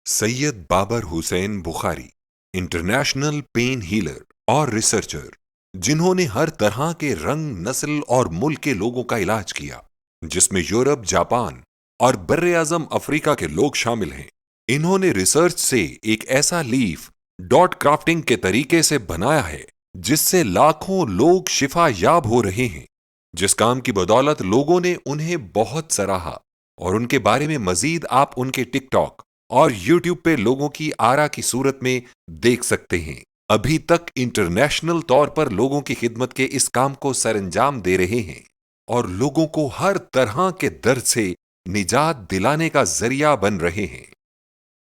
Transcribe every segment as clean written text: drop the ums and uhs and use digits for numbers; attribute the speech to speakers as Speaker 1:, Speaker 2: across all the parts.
Speaker 1: Syed Babar Hussain Bukhari, international pain healer और researcher, जिन्होंने हर तरह के रंग, नस्ल और मुल्क के लोगों का इलाज किया, जिसमें यूरोप, जापान और बर्रे आजम अफ्रीका के लोग शामिल हैं। इन्होंने रिसर्च से एक ऐसा लीफ डॉट क्राफ्टिंग के तरीके से बनाया है जिससे लाखों लोग शिफा याब हो रहे हैं। जिस काम की बदौलत लोगों ने उन्हें बहुत सराहा और उनके बारे में मजीद आप उनके टिकटॉक और यूट्यूब पे लोगों की आरा की सूरत में देख सकते हैं। अभी तक इंटरनेशनल तौर पर लोगों की खिदमत के इस काम को सरंजाम दे रहे हैं और लोगों को हर तरह के दर्द से निजात दिलाने का जरिया बन रहे हैं।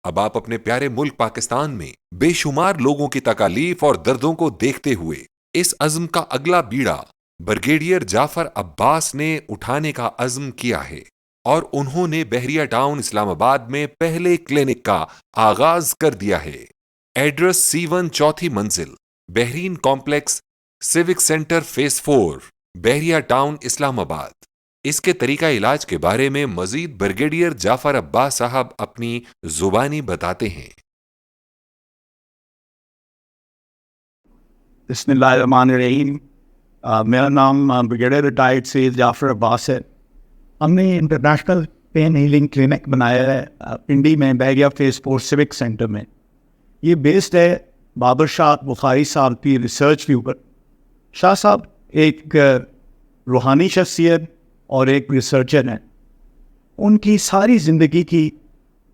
Speaker 1: अब आप अपने प्यारे मुल्क पाकिस्तान में बेशुमार लोगों की तकालीफ और दर्दों को देखते हुए इस अज़्म का अगला बीड़ा ब्रिगेडियर जाफर अब्बास ने उठाने का अज़्म किया है और उन्होंने बहरिया टाउन इस्लामाबाद में पहले क्लिनिक का आगाज कर दिया है। एड्रेस C1 चौथी मंजिल, Bahrain complex, civic centre face 4, बहरिया टाउन इस्लामाबाद। इसके तरीका इलाज के बारे में मजीद ब्रिगेडियर जाफर अब्बास साहब अपनी जुबानी बताते हैं।
Speaker 2: बिस्मिल्लाहिर्रहमानिर्रहीम। मेरा नाम ब्रिगेडियर रिटायर्ड सैयद जाफर अब्बास है। हमने इंटरनेशनल पेन हीलिंग क्लिनिक बनाया है पिंडी में, बहरिया फेस 4 सिविक सेंटर में। ये बेस्ड है बाबर शाह बुखारी साहब की रिसर्च के ऊपर। शाह साहब एक रूहानी शख्सियत और एक रिसर्चर हैं। उनकी सारी ज़िंदगी की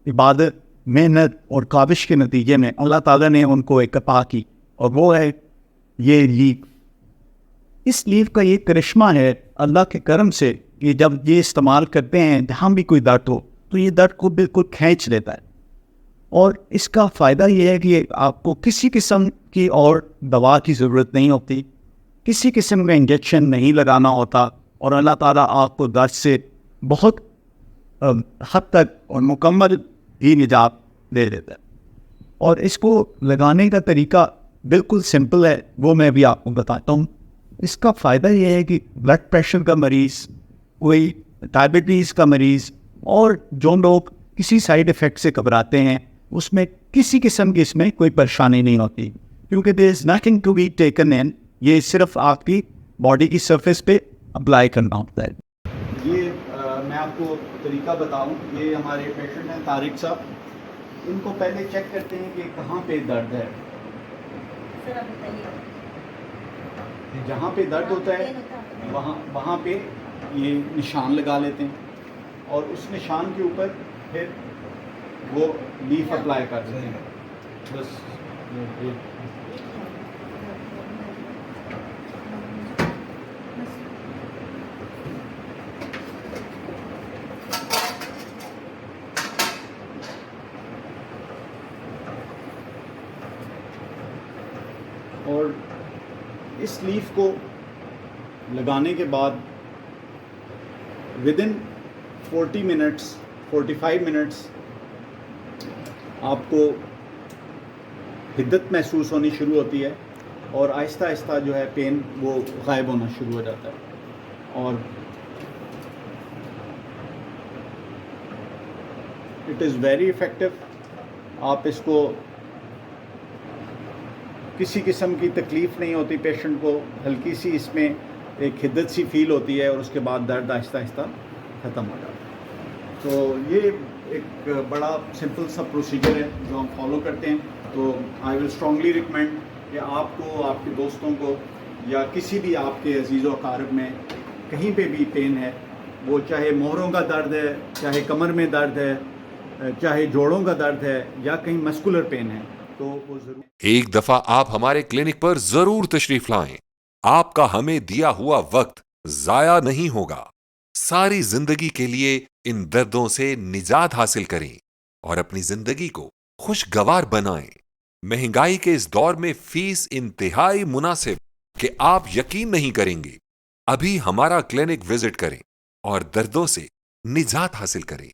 Speaker 2: इबादत, मेहनत और काविश के नतीजे में अल्लाह ताला ने उनको एक अता की, और वो है ये लीफ। इस लीफ का ये करिश्मा है अल्लाह के करम से कि जब ये इस्तेमाल करते हैं, जहाँ भी कोई दर्द हो तो ये दर्द को बिल्कुल खींच लेता है। और इसका फ़ायदा ये है कि आपको किसी किस्म की और दवा की ज़रूरत नहीं होती, किसी किस्म का इंजेक्शन नहीं लगाना होता, और अल्लाह ताला आपको दर्द से बहुत हद तक और मुकम्मल ही निजात दे देता है। और इसको लगाने का तरीका बिल्कुल सिंपल है, वो मैं भी आपको बताता हूँ। इसका फ़ायदा ये है कि ब्लड प्रेशर का मरीज़, कोई डायबिटीज़ का मरीज़, और जो लोग किसी साइड इफ़ेक्ट से घबराते हैं, उसमें किसी किस्म की इसमें कोई परेशानी नहीं होती, क्योंकि there is nothing to be taken in. ये सिर्फ आपकी बॉडी की सरफेस पे अप्लाई करना होता है। ये मैं आपको तरीका बताऊं। ये हमारे पेशेंट हैं तारिक साहब। इनको पहले चेक करते हैं कि कहाँ पे दर्द है।
Speaker 3: सर आप बताइए।
Speaker 2: जहाँ पे दर्द होता है वहाँ पे ये निशान लगा लेते हैं, और उस निशान के ऊपर फिर वो लीफ अप्लाई कर देते हैं। बस और इस लीफ को लगाने के बाद विदिन 45 मिनट्स आपको हिद्दत महसूस होनी शुरू होती है, और आहिस्ता आहिस्ता जो है पेन वो गायब होना शुरू हो जाता है। और इट इज़ वेरी इफ़ेक्टिव। आप इसको, किसी किस्म की तकलीफ़ नहीं होती पेशेंट को, हल्की सी इसमें एक हिद्दत सी फील होती है, और उसके बाद दर्द आहिस्ता आहिस्ता ख़त्म हो जाता है। तो ये एक बड़ा सिंपल सा प्रोसीजर है जो हम फॉलो करते हैं। तो आई विल स्ट्रांगली रिकमेंड कि आपको, आपके दोस्तों को, या किसी भी आपके अजीज़ व अक़ारिब में कहीं पे भी पेन है, वो चाहे मोहरों का दर्द है, चाहे कमर में दर्द है, चाहे जोड़ों का दर्द है, या कहीं मस्कुलर पेन है, तो वो ज़रूर
Speaker 1: एक दफा आप हमारे क्लिनिक पर जरूर तशरीफ लाएं। आपका हमें दिया हुआ वक्त जाया नहीं होगा। सारी जिंदगी के लिए इन दर्दों से निजात हासिल करें और अपनी जिंदगी को खुशगवार बनाएं। महंगाई के इस दौर में फीस इंतहाई मुनासिब कि आप यकीन नहीं करेंगे। अभी हमारा क्लिनिक विजिट करें और दर्दों से निजात हासिल करें।